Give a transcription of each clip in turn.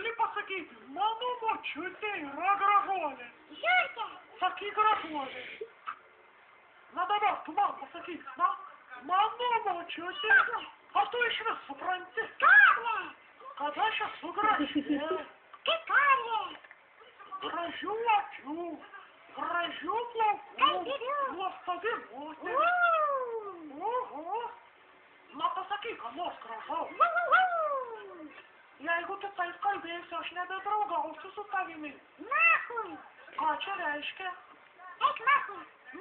gali pasakyti, mano močiutė yra gražuolė. Žiūrėkite. Sakyk gražuolė. Na dabar, tu man pasakyk, na, mano močiutė. Ar tu iš vis supranti? Karvė. Kad aš esu graži. Kaip karvė. Gražių akių, gražių plaukų, nuostabi moteris. Oho. Na pasakyk, ką nors gražaus. Jeigu tu taip kalbėsi, aš nebedraugausiu su tavimi. Nachui. Ką čia reiškia? Eik nachui.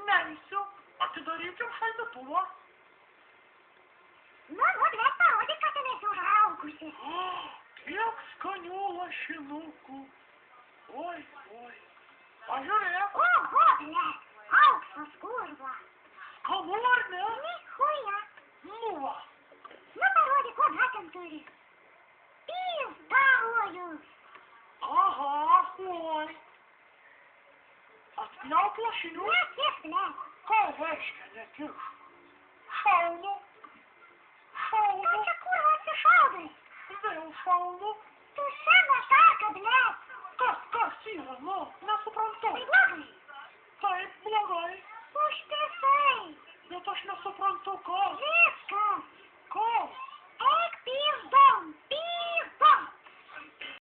Neisiu. Atidarykim šaldytuvą. Nu, bet parodyk, kad ten esi užraugusi. Kiek skanių lašinukų. Oi. Pažiūrėk. Oho, ble. Auksas kurva. Skanu ar ne? Nichuja. Nu va. Nu, parodyk, ko dar ten turi. Pizdarojus. Aha, oi. Atpjauk lašinius. Nekiš, ble. Ką reiškia nekiš? Šaunu. Ką čia kurva atsišaudai? Vėl šaunu. Tuščia mašarka, ble. Kas yra, nu, nesuprantu. Tai blogai. Taip, blogai. Užtisai. Bet aš nesuprantu, ką.